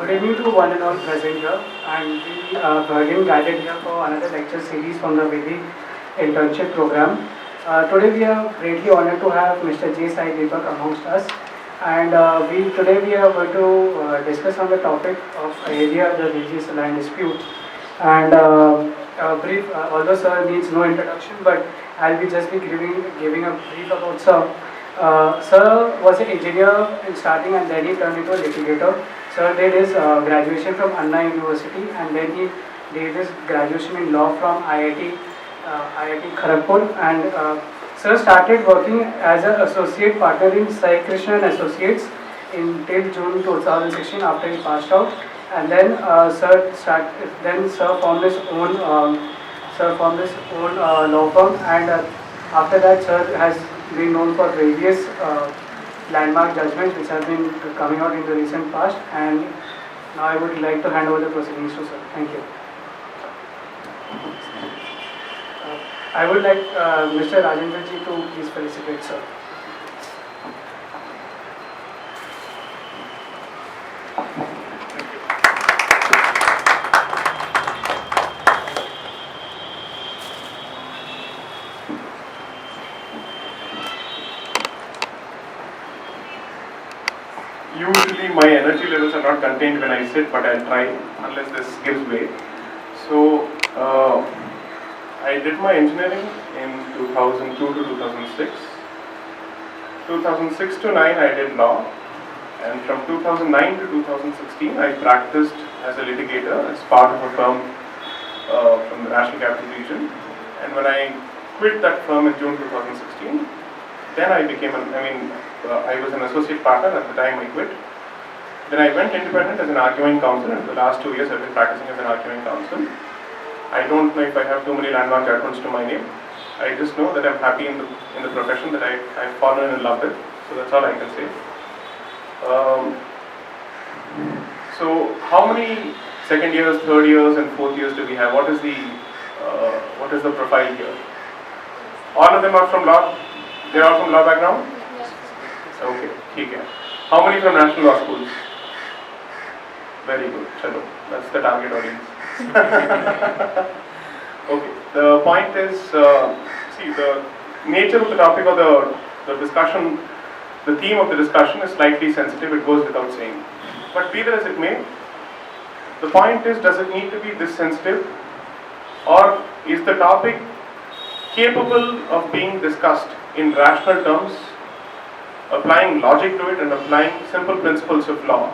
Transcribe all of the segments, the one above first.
Good evening to one and all present here, and we are again gathered here for another lecture series from the Vedic internship program. Today we are greatly honored to have Mr. J. Sai Deepak amongst us, and today we are going to discuss on the topic of Ayodhya, the religious land dispute. And a brief, although sir needs no introduction, but I'll be just be giving a brief about sir. Sir was an engineer in starting, and then he turned into a litigator. Sir did his graduation from Anna University, and then he did his graduation in law from IIT Kharagpur. And Sir started working as an associate partner in Sai Krishna and Associates until June 2016 after he passed out. And then Sir formed his own law firm, and after that Sir has been known for various landmark judgments which have been coming out in the recent past. And now I would like to hand over the proceedings to Sir. Thank you. I would like Mr. Rajendra ji to please felicitate Sir. Usually my energy levels are not contained when I sit, but I'll try unless this gives way. So I did my engineering in 2002 to 2006. 2006 to 9 I did law, and from 2009 to 2016 I practiced as a litigator as part of a firm from the National Capital Region. And when I quit that firm in June 2016, then I became I was an associate partner at the time I quit. Then I went independent as an arguing counsel, and for the last 2 years I've been practicing as an arguing counsel. I don't know if I have too many landmark judgments to my name. I just know that I'm happy in the profession that I've fallen in love with. So that's all I can say. So how many second years, third years, and fourth years do we have? What is the profile here? All of them are from law. They're all from law background? Yes. Okay, okay. How many from national law schools? Very good. Chalo, that's the target audience. Okay, the point is, see, the nature of the topic of the discussion, the theme of the discussion is slightly sensitive, it goes without saying. But be that as it may, the point is, does it need to be this sensitive? Or is the topic capable of being discussed in rational terms, applying logic to it and applying simple principles of law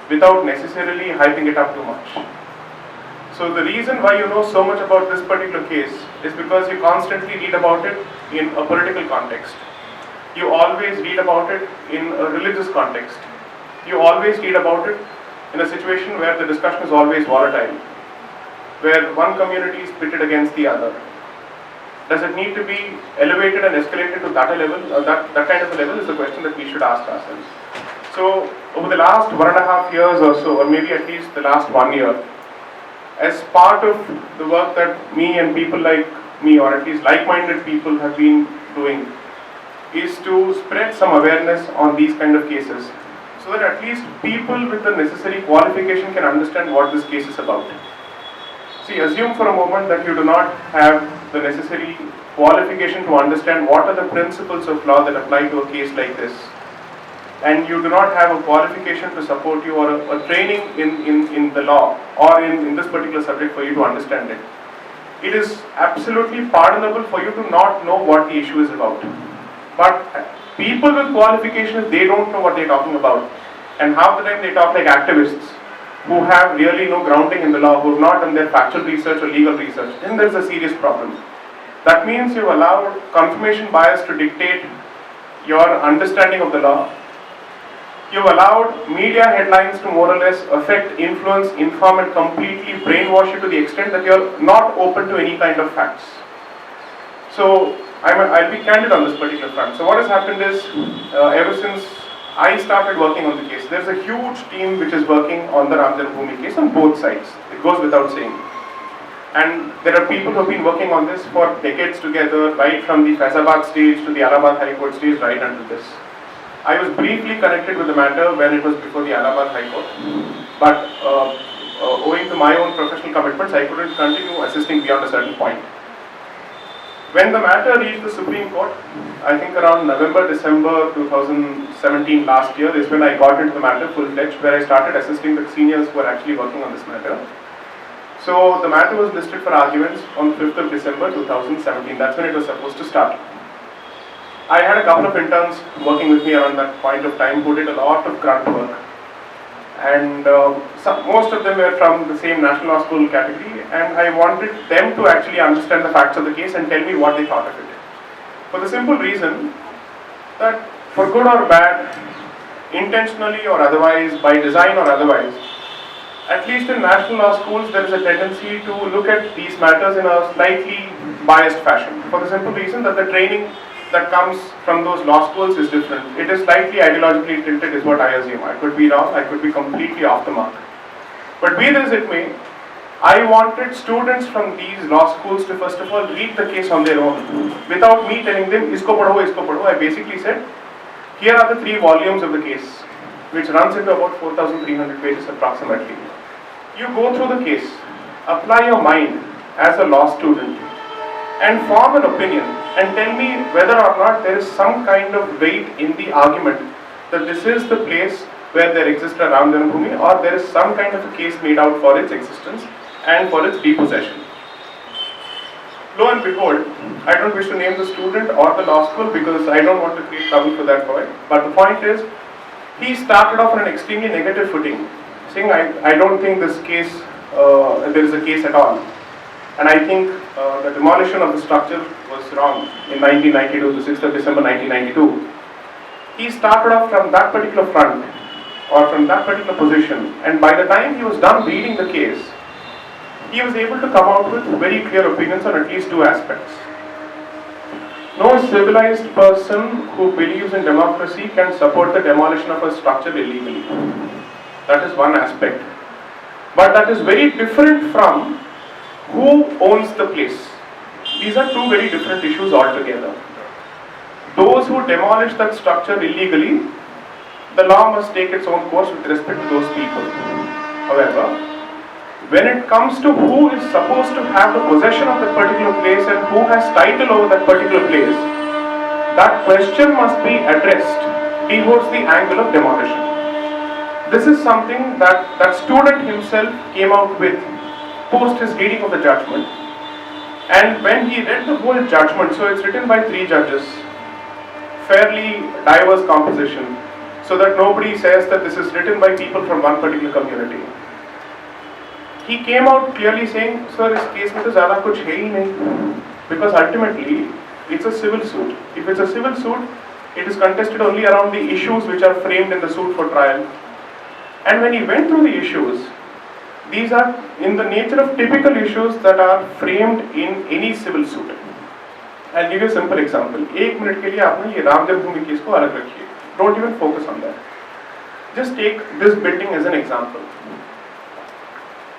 without necessarily hyping it up too much? So the reason why you know so much about this particular case is because you constantly read about it in a political context. You always read about it in a religious context. You always read about it in a situation where the discussion is always volatile, where one community is pitted against the other. Does it need to be elevated and escalated to that level? That kind of a level is the question that we should ask ourselves. So over the last 1.5 years or so, or maybe at least the last 1 year, as part of the work that me and people like me, or at least like-minded people have been doing, is to spread some awareness on these kind of cases, so that at least people with the necessary qualification can understand what this case is about. See, assume for a moment that you do not have the necessary qualification to understand what are the principles of law that apply to a case like this, and you do not have a qualification to support you, or a training in the law or in this particular subject for you to understand it. It is absolutely pardonable for you to not know what the issue is about. But people with qualifications, they don't know what they're talking about, and half the time they talk like activists who have really no grounding in the law, who have not done their factual research or legal research. Then there's a serious problem. That means you've allowed confirmation bias to dictate your understanding of the law. You've allowed media headlines to more or less affect, influence, inform, and completely brainwash you to the extent that you're not open to any kind of facts. So I'll be candid on this particular front. So what has happened is, ever since I started working on the case, there's a huge team which is working on the Ram Janmabhoomi case on both sides. It goes without saying. And there are people who have been working on this for decades together, right from the Faizabad stage to the Allahabad High Court stage, right until this. I was briefly connected with the matter when it was before the Allahabad High Court. but owing to my own professional commitments, I couldn't continue assisting beyond a certain point. When the matter reached the Supreme Court, I think around November, December 2017 last year is when I got into the matter full-fledged, where I started assisting the seniors who were actually working on this matter. So the matter was listed for arguments on 5th of December 2017. That's when it was supposed to start. I had a couple of interns working with me around that point of time who did a lot of grunt work. And most of them were from the same National Law School category, and I wanted them to actually understand the facts of the case and tell me what they thought of it. For the simple reason that for good or bad, intentionally or otherwise, by design or otherwise, at least in national law schools there is a tendency to look at these matters in a slightly biased fashion. For the simple reason that the training that comes from those law schools is different. It is slightly ideologically tilted is what I assume. I could be wrong, I could be completely off the mark. But be this it may, I wanted students from these law schools to first of all read the case on their own. Without me telling them, isko padho, I basically said, here are the 3 volumes of the case, which runs into about 4,300 pages approximately. You go through the case, apply your mind as a law student, and form an opinion and tell me whether or not there is some kind of weight in the argument that this is the place where there exists a Ram Janambhoomi, or there is some kind of a case made out for its existence and for its depossession. Lo and behold, I don't wish to name the student or the law school because I don't want to create trouble for that boy, but the point is, he started off on an extremely negative footing, saying I don't think this case, there is a case at all. And I think the demolition of the structure was wrong in 1992, the 6th of December 1992. He started off from that particular front, or from that particular position, and by the time he was done reading the case, he was able to come out with very clear opinions on at least 2 aspects. No civilized person who believes in democracy can support the demolition of a structure illegally. That is one aspect. But that is very different from who owns the place. These are 2 very different issues altogether. Those who demolish that structure illegally, the law must take its own course with respect to those people. However, when it comes to who is supposed to have the possession of that particular place and who has title over that particular place, that question must be addressed towards the angle of demolition. This is something that that student himself came out with post his reading of the judgment, and when he read the whole judgment, so it's written by 3 judges, fairly diverse composition, so that nobody says that this is written by people from one particular community. He came out clearly saying, sir, इस case में तो ज़्यादा कुछ है ही नहीं, because ultimately it's a civil suit. If it's a civil suit, it is contested only around the issues which are framed in the suit for trial. And when he went through the issues, these are in the nature of typical issues that are framed in any civil suit. I'll give you a simple example. 1 minute के लिए आपने ये राम जन्मभूमि case को अलग रखिए. Don't even focus on that. Just take this building as an example.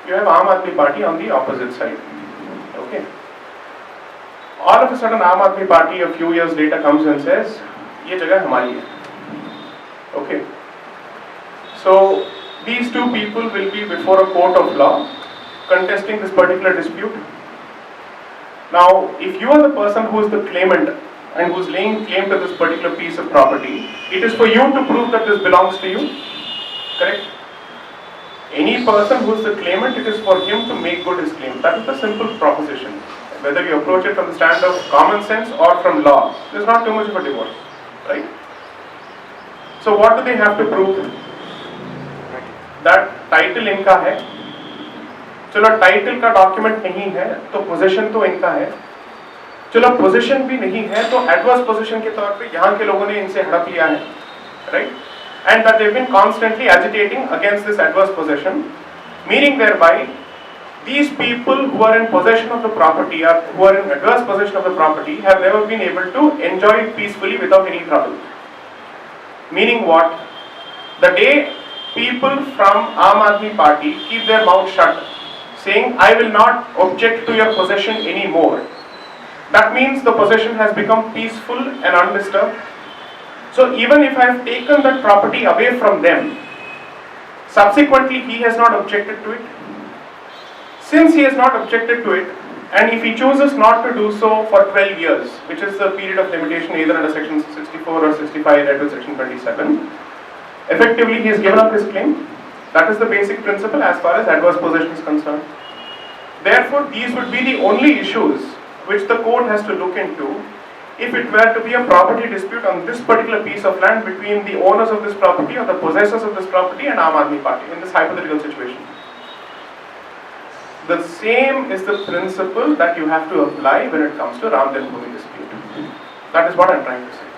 You have Aam Aadmi Party on the opposite side. Okay. All of a sudden, Aam Aadmi Party a few years later comes and says, ये जगह हमारी है. Okay. So these 2 people will be before a court of law contesting this particular dispute. Now, if you are the person who is the claimant and who is laying claim to this particular piece of property, it is for you to prove that this belongs to you. Correct? Any person who is the claimant, it is for him to make good his claim. That is the simple proposition. Whether you approach it from the stand of common sense or from law, there is not too much of a divorce. Right? So what do they have to prove? That title इनका है. चलो title का document नहीं है तो position तो इनका है. चलो पोजीशन भी नहीं है तो एडवर्स पोजीशन के तौर पे यहाँ के लोगों ने इनसे हड़प लिया है, right? And that they've been constantly agitating against this adverse possession, meaning thereby these people who are in possession of the property or who are in adverse possession of the property have never been able to enjoy it peacefully without any trouble. Meaning what? The day people from Aam Aadmi Party keep their mouth shut, saying, I will not object to your possession anymore, that means the possession has become peaceful and undisturbed. So even if I have taken that property away from them, Subsequently, he has not objected to it. Since he has not objected to it, and if he chooses not to do so for 12 years, which is the period of limitation either under section 64 or 65 read with section 27, effectively he has given up his claim. That is the basic principle as far as adverse possession is concerned. Therefore, these would be the only issues which the court has to look into if it were to be a property dispute on this particular piece of land between the owners of this property or the possessors of this property and Aam Aadmi Party in this hypothetical situation. The same is the principle that you have to apply when it comes to Ram Janmabhoomi dispute. That is what I am trying to say.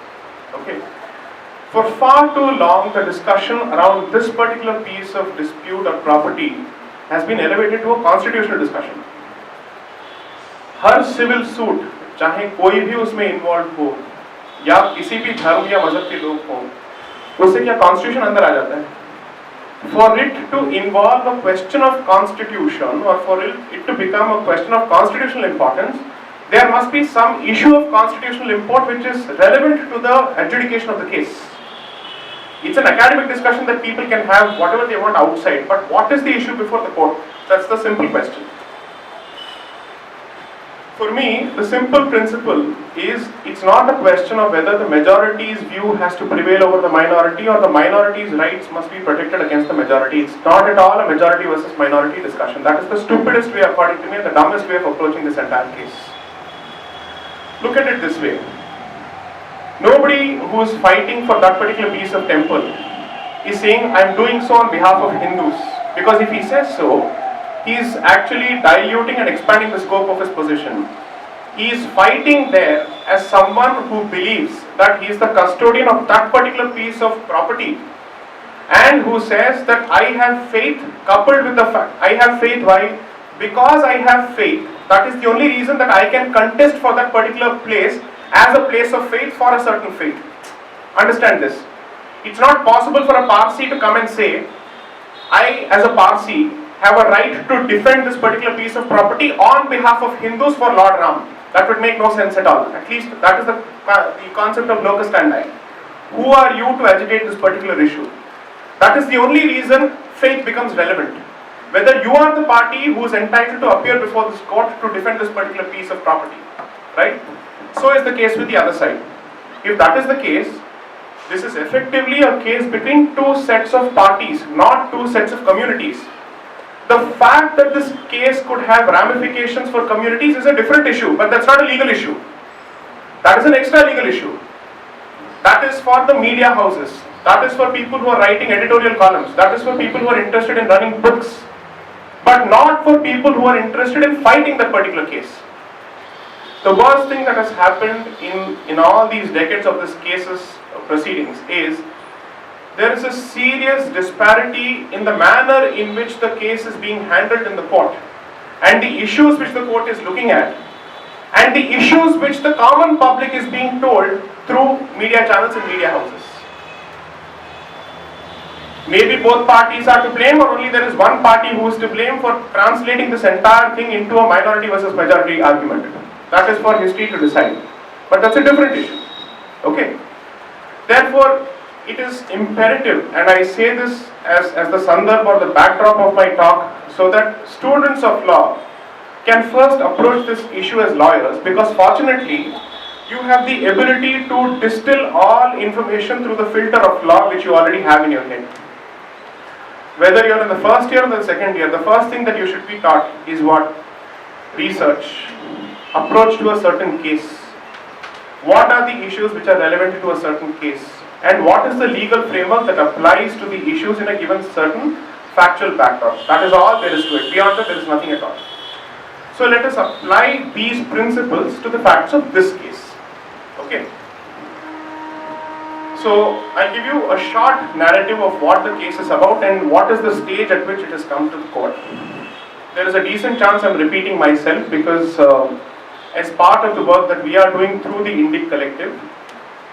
Okay. For far too long, the discussion around this particular piece of dispute or property has been elevated to a constitutional discussion. हर civil suit चाहे कोई भी उसमें involve हो या किसी भी धर्म या मजहब के लोग हों, उससे क्या कॉन्स्टिट्यूशन अंदर आ जाता है? For it to involve a question of constitution or for it to become a question of constitutional importance, there must be some issue of constitutional import which is relevant to the adjudication of the case. It's an academic discussion that people can have whatever they want outside, but what is the issue before the court? That's the simple question. For me, the simple principle is it's not a question of whether the majority's view has to prevail over the minority or the minority's rights must be protected against the majority. It's not at all a majority versus minority discussion. That is the stupidest way, according to me, and the dumbest way of approaching this entire case. Look at it this way. Nobody who is fighting for that particular piece of temple is saying, I'm doing so on behalf of Hindus. Because if he says so, he is actually diluting and expanding the scope of his position. He is fighting there as someone who believes that he is the custodian of that particular piece of property and who says that I have faith coupled with the fact. I have faith, why? Because I have faith. That is the only reason that I can contest for that particular place as a place of faith for a certain faith. Understand this. It's not possible for a Parsi to come and say, I as a Parsi have a right to defend this particular piece of property on behalf of Hindus for Lord Ram. That would make no sense at all. At least that is the concept of locus standi. Who are you to agitate this particular issue? That is the only reason faith becomes relevant. Whether you are the party who is entitled to appear before this court to defend this particular piece of property. Right? So is the case with the other side. If that is the case, this is effectively a case between two sets of parties, not two sets of communities. The fact that this case could have ramifications for communities is a different issue, but that's not a legal issue. That is an extra legal issue. That is for the media houses. That is for people who are writing editorial columns. That is for people who are interested in running books. But not for people who are interested in fighting that particular case. The worst thing that has happened in all these decades of this case's proceedings is there is a serious disparity in the manner in which the case is being handled in the court and the issues which the court is looking at and the issues which the common public is being told through media channels and media houses. Maybe both parties are to blame or only there is one party who is to blame for translating this entire thing into a minority versus majority argument. That is for history to decide. But that's a different issue. Okay. Therefore, it is imperative, and I say this as the sandarbh or the backdrop of my talk, so that students of law can first approach this issue as lawyers, because fortunately, you have the ability to distill all information through the filter of law which you already have in your head. Whether you are in the first year or the second year, the first thing that you should be taught is what? Research, approach to a certain case. What are the issues which are relevant to a certain case? And what is the legal framework that applies to the issues in a given certain factual backdrop? That is all there is to it. Beyond that, there is nothing at all. So let us apply these principles to the facts of this case. Okay. So I'll give you a short narrative of what the case is about and what is the stage at which it has come to the court. There is a decent chance I'm repeating myself because as part of the work that we are doing through the Indic Collective,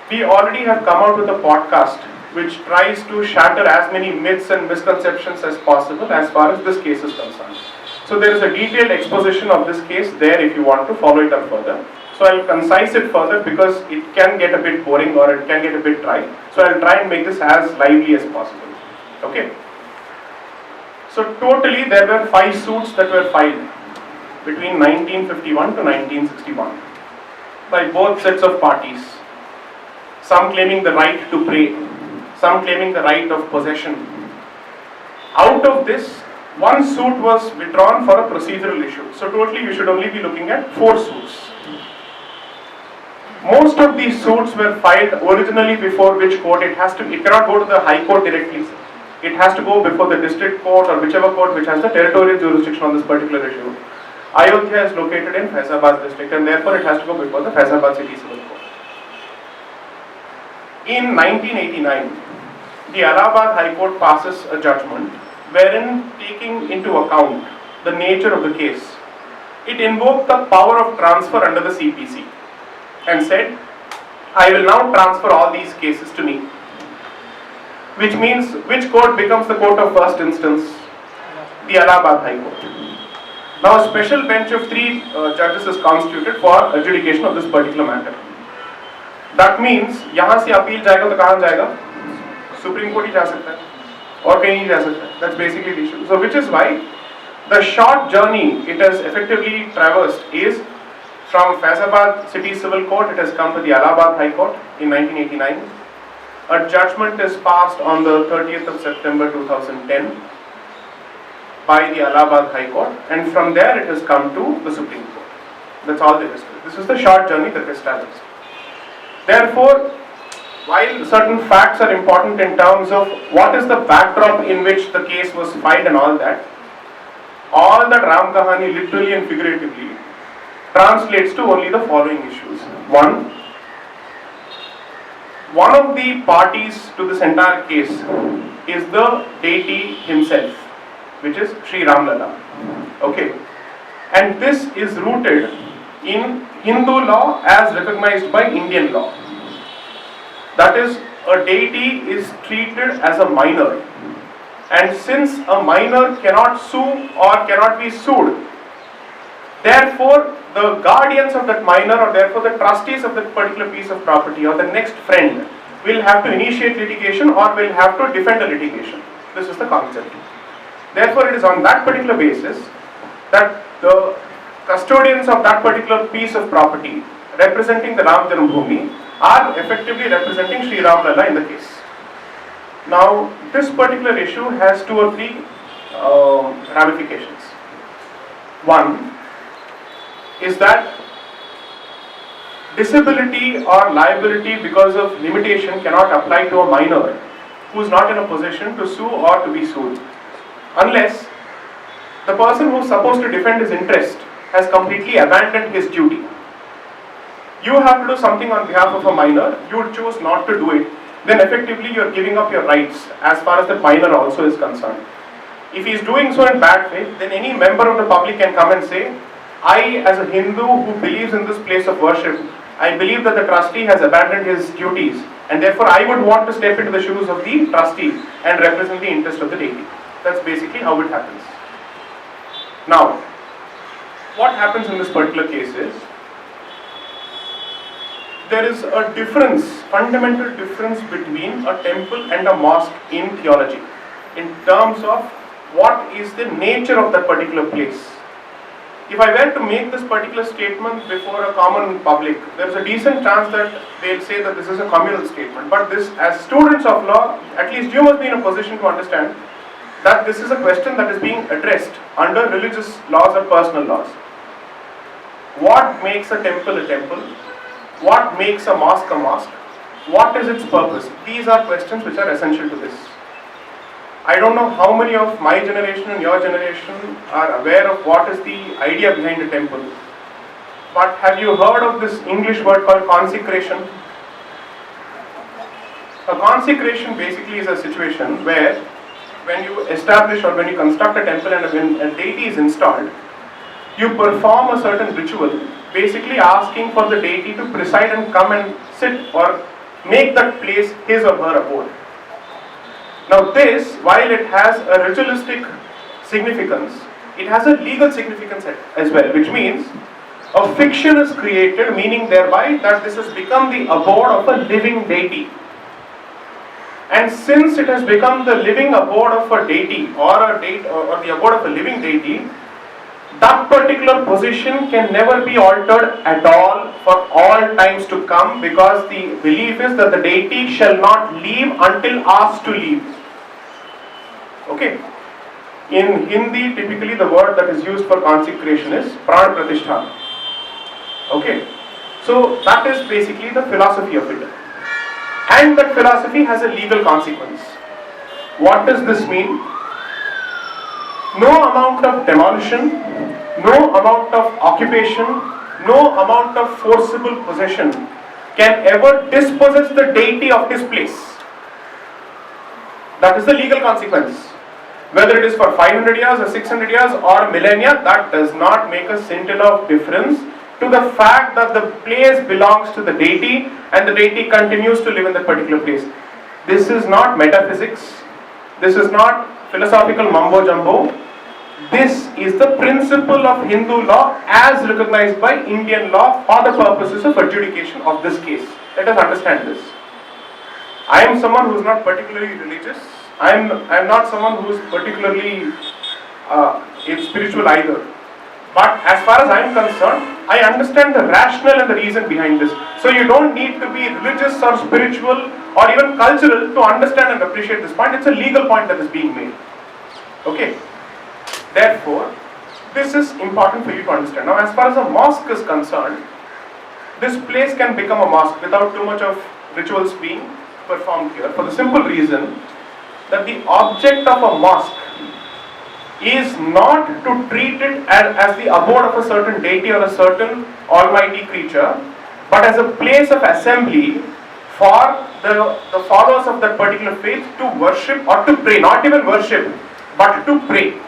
we already have come out with a podcast which tries to shatter as many myths and misconceptions as possible as far as this case is concerned. So there is a detailed exposition of this case there if you want to follow it up further. So I'll concise it further because it can get a bit boring or it can get a bit dry. So I'll try and make this as lively as possible. Okay. So totally there were 5 suits that were filed between 1951 to 1961 by both sets of parties. Some claiming the right to pray, some claiming the right of possession. Out of this, one suit was withdrawn for a procedural issue. So totally you should only be looking at 4 suits. Most of these suits were filed originally before which court it cannot go to the High Court directly. It has to go before the district court or whichever court which has the territorial jurisdiction on this particular issue. Ayodhya is located in Faizabad district and therefore it has to go before the Faizabad City Civil Court. In 1989, the Allahabad High Court passes a judgment wherein, taking into account the nature of the case, it invoked the power of transfer under the CPC and said, I will now transfer all these cases to me. Which means, which court becomes the court of first instance? The Allahabad High Court. Now a special bench of 3 judges is constituted for adjudication of this particular matter. That means, यहाँ से appeal जाएगा तो कहाँ जाएगा? Supreme Court ही जा सकता है, और कहीं नहीं जा सकता है. That's basically the issue. So which is why the short journey it has effectively traversed is from Faizabad City Civil Court, it has come to the Allahabad High Court in 1989. A judgment is passed on the 30th of September 2010 by the Allahabad High Court, and from there it has come to the Supreme Court. That's all there is to it. This is the short journey that is traversed. Therefore, while certain facts are important in terms of what is the backdrop in which the case was filed and all that Ram Kahani literally and figuratively translates to only the following issues. One of the parties to this entire case is the deity himself, which is Sri Ram Lalla. Okay, and this is rooted in Hindu law as recognized by Indian law. That is, a deity is treated as a minor, and since a minor cannot sue or cannot be sued, therefore the guardians of that minor, or therefore the trustees of that particular piece of property or the next friend, will have to initiate litigation or will have to defend a litigation. This is the concept. Therefore, it is on that particular basis that the custodians of that particular piece of property representing the Ram Janmabhoomi are effectively representing Sri Ram Lalla in the case. Now, this particular issue has 2 or 3 ramifications. One is that disability or liability because of limitation cannot apply to a minor who is not in a position to sue or to be sued, unless the person who is supposed to defend his interest has completely abandoned his duty. You have to do something on behalf of a minor, you would choose not to do it, then effectively you are giving up your rights as far as the minor also is concerned. If he is doing so in bad faith, then any member of the public can come and say, I as a Hindu who believes in this place of worship, I believe that the trustee has abandoned his duties, and therefore I would want to step into the shoes of the trustee and represent the interest of the deity. That's basically how it happens. Now, what happens in this particular case is, there is a difference, fundamental difference between a temple and a mosque in theology, in terms of what is the nature of that particular place. If I were to make this particular statement before a common public, there is a decent chance that they'll say that this is a communal statement. But this, as students of law, at least you must be in a position to understand that this is a question that is being addressed under religious laws or personal laws. What makes a temple a temple? What makes a mosque a mosque? What is its purpose? These are questions which are essential to this. I don't know how many of my generation and your generation are aware of what is the idea behind a temple. But have you heard of this English word called consecration? A consecration basically is a situation where when you establish or when you construct a temple and when a deity is installed, you perform a certain ritual, basically asking for the deity to preside and come and sit or make that place his or her abode. Now this, while it has a ritualistic significance, it has a legal significance as well, which means a fiction is created, meaning thereby that this has become the abode of a living deity. And since it has become the living abode of a deity or the abode of a living deity, that particular position can never be altered at all for all times to come, because the belief is that the deity shall not leave until asked to leave. Okay. In Hindi, typically the word that is used for consecration is pran pratishtha. Okay. So that is basically the philosophy of it. And that philosophy has a legal consequence. What does this mean? No amount of demolition, no amount of occupation, no amount of forcible possession can ever dispossess the deity of his place. That is the legal consequence. Whether it is for 500 years or 600 years or millennia, that does not make a scintilla of difference to the fact that the place belongs to the deity and the deity continues to live in that particular place. This is not metaphysics. This is not philosophical mumbo jumbo. This is the principle of Hindu law as recognized by Indian law for the purposes of adjudication of this case. Let us understand this. I am someone who is not particularly religious. I am not someone who is particularly spiritual either. But as far as I am concerned, I understand the rationale and the reason behind this. So you don't need to be religious or spiritual or even cultural to understand and appreciate this point. It's a legal point that is being made. Okay. Therefore, this is important for you to understand. Now, as far as a mosque is concerned, this place can become a mosque without too much of rituals being performed here, for the simple reason that the object of a mosque is not to treat it as the abode of a certain deity or a certain almighty creature, but as a place of assembly for the followers of that particular faith to worship or to pray. Not even worship, but to pray.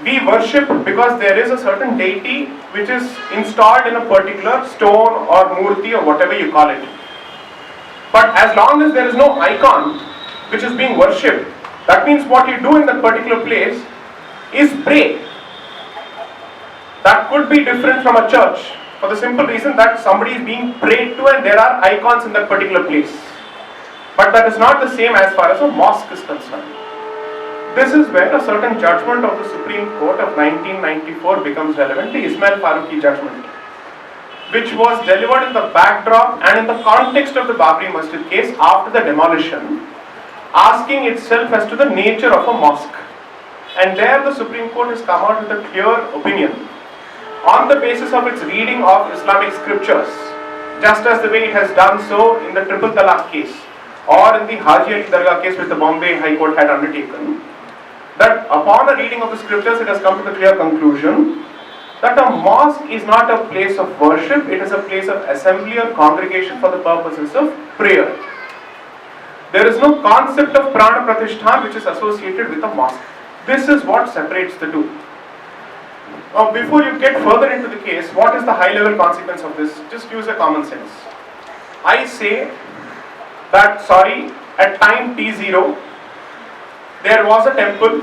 We worship because there is a certain deity which is installed in a particular stone or murti or whatever you call it. But as long as there is no icon which is being worshipped, that means what you do in that particular place is pray. That could be different from a church for the simple reason that somebody is being prayed to and there are icons in that particular place. But that is not the same as far as a mosque is concerned. This is where a certain judgment of the Supreme Court of 1994 becomes relevant, the Ismail Farooqi judgment, which was delivered in the backdrop and in the context of the Babri Masjid case after the demolition, asking itself as to the nature of a mosque. And there the Supreme Court has come out with a clear opinion on the basis of its reading of Islamic scriptures, just as the way it has done so in the Triple Talaq case or in the Haji Ali Dargah case which the Bombay High Court had undertaken, that upon a reading of the scriptures it has come to the clear conclusion that a mosque is not a place of worship, it is a place of assembly or congregation for the purposes of prayer. There is no concept of prana pratishtha which is associated with a mosque. This is what separates the two. Now, before you get further into the case, what is the high level consequence of this? Just use a common sense. I say that, at time T0, there was a temple,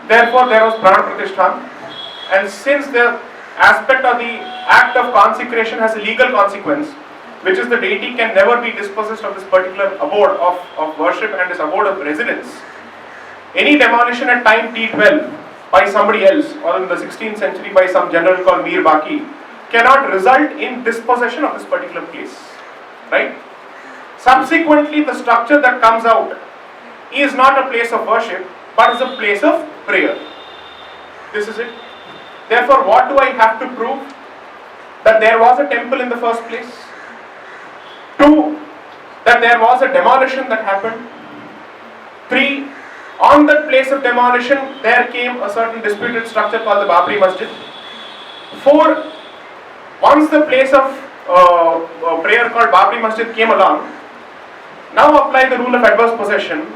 therefore there was prana pratishtha, and since the aspect of the act of consecration has a legal consequence, which is the deity can never be dispossessed of this particular abode of worship and this abode of residence, any demolition at time T12 by somebody else or in the 16th century by some general called Mir Baki cannot result in dispossession of this particular place, right? Subsequently, the structure that comes out is not a place of worship but is a place of prayer. This is it. Therefore, what do I have to prove? That there was a temple in the first place. 2, that there was a demolition that happened. 3, on that place of demolition there came a certain disputed structure called the Babri Masjid. 4, once the place of prayer called Babri Masjid came along, now apply the rule of adverse possession,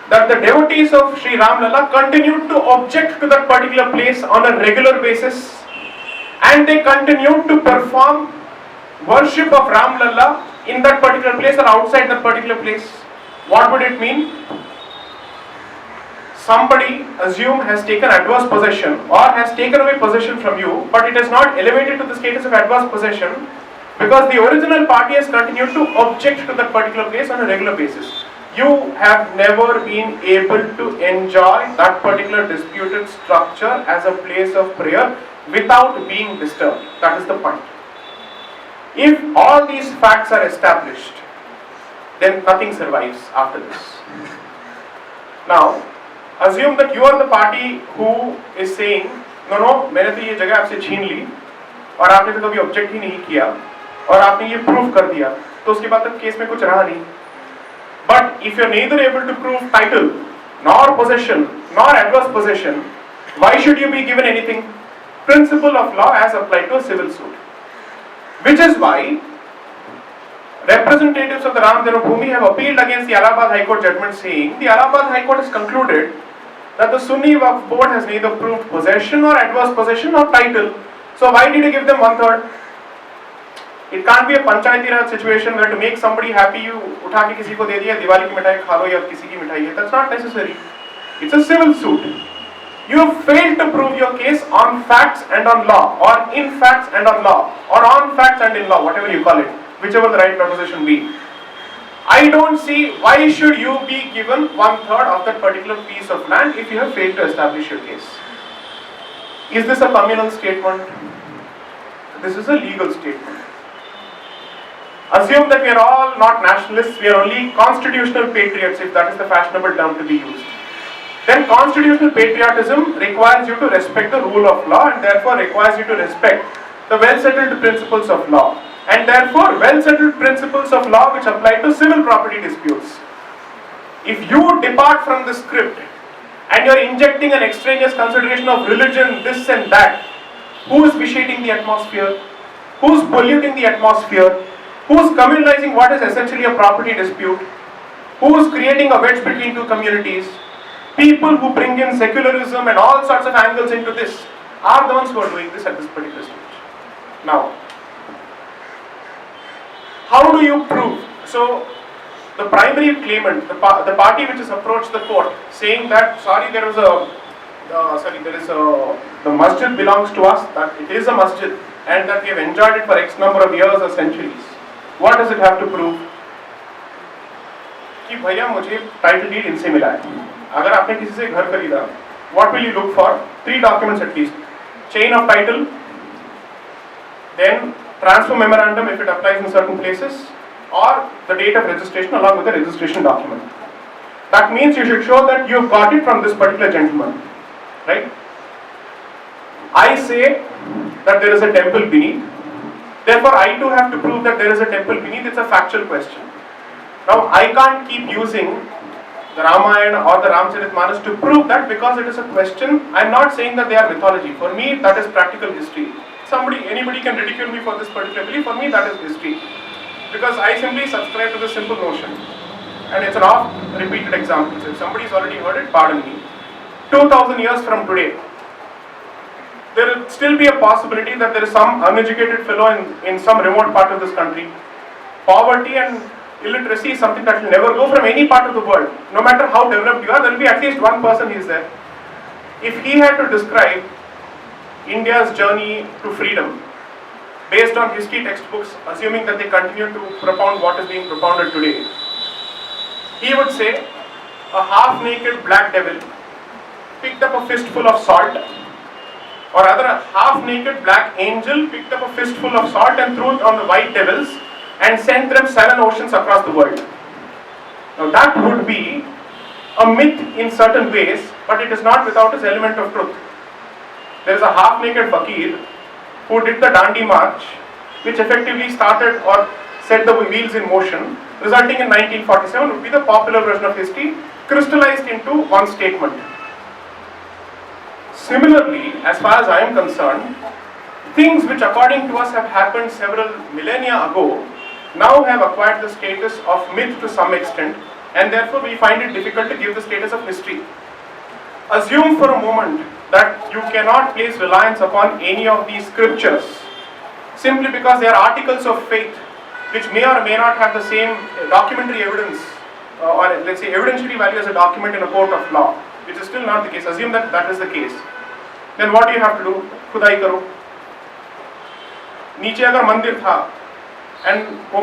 that the devotees of Sri Ram Lalla continued to object to that particular place on a regular basis and they continued to perform worship of Ram Lalla in that particular place or outside that particular place. What would it mean? Somebody, assume, has taken adverse possession or has taken away possession from you, but it is not elevated to the status of adverse possession because the original party has continued to object to that particular place on a regular basis. you have never been able to enjoy that particular disputed structure as a place of prayer without being disturbed. That is the point. If all these facts are established, then nothing survives after this. Now, assume that you are the party who is saying, no, मैंने तो ये जगह आपसे छीन ली और आपने तो कभी ऑब्जेक्ट ही नहीं किया और आपने ये प्रूव कर दिया, तो उसके बाद तक केस में कुछ रहा नहीं. But if you are neither able to prove title, nor possession, nor adverse possession, why should you be given anything? Principle of law as applied to a civil suit. Which is why representatives of the Ram Janmabhoomi have appealed against the Allahabad High Court judgment saying the Allahabad High Court has concluded that the Sunni Waqf board has neither proved possession or adverse possession or title. So why did you give them 1/3? It can't be a panchayati raj situation where to make somebody happy you उठा के किसी को दे दिया दिवाली की मिठाई खा लो या किसी की मिठाई है. That's not necessary. It's a civil suit. You have failed to prove your case on facts and on law, or in facts and on law, or on facts and in law, whatever you call it, whichever the right proposition be. I don't see why should you be given 1/3 of that particular piece of land if you have failed to establish your case. Is this a communal statement? This is a legal statement. Assume that we are all not nationalists, we are only constitutional patriots, if that is the fashionable term to be used. Then constitutional patriotism requires you to respect the rule of law and therefore requires you to respect the well-settled principles of law. And therefore well-settled principles of law which apply to civil property disputes. If you depart from the script and you are injecting an extraneous consideration of religion, this and that, who is vitiating the atmosphere? Who is polluting the atmosphere? Who is communalizing what is essentially a property dispute? Who is creating a wedge between two communities? People who bring in secularism and all sorts of angles into this are the ones who are doing this at this particular stage. Now, how do you prove? So, the primary claimant, the party which has approached the court saying that the masjid belongs to us, that it is a masjid and that we have enjoyed it for X number of years or centuries. What does it have to prove? कि भैया मुझे title deed इनसे मिला है. अगर आपने किसी से घर खरीदा, what will you look for? 3 documents at least. Chain of title, then transfer memorandum if it applies in certain places, or the date of registration along with the registration document. That means you should show that you have got it from this particular gentleman, right? I say that there is a temple beneath. Therefore, I too have to prove that there is a temple beneath. It's a factual question. Now, I can't keep using the Ramayana or the Ramcharitmanas to prove that because it is a question. I'm not saying that they are mythology. For me, that is practical history. Anybody can ridicule me for this particular belief. For me, that is history. Because I simply subscribe to the simple notion. And it's an oft-repeated example. So if somebody's already heard it, pardon me. 2000 years from today, there will still be a possibility that there is some uneducated fellow in some remote part of this country. Poverty and illiteracy is something that will never go from any part of the world. No matter how developed you are, there will be at least one person who is there. If he had to describe India's journey to freedom based on history textbooks, assuming that they continue to propound what is being propounded today, he would say a half-naked black devil picked up a fistful of salt, or rather a half-naked black angel picked up a fistful of salt and threw it on the white devils and sent them 7 oceans across the world. Now that would be a myth in certain ways, but it is not without its element of truth. There is a half-naked fakir who did the Dandi March, which effectively started or set the wheels in motion, resulting in 1947 would be the popular version of history, crystallized into one statement. Similarly, as far as I am concerned, things which according to us have happened several millennia ago now have acquired the status of myth to some extent, and therefore we find it difficult to give the status of history. Assume for a moment that you cannot place reliance upon any of these scriptures simply because they are articles of faith which may or may not have the same documentary evidence or let's say evidentiary value as a document in a court of law, which is still not the case. Assume that that is the case. Then what do you have to do? खुदाई करो. नीचे अगर मंदिर था and वो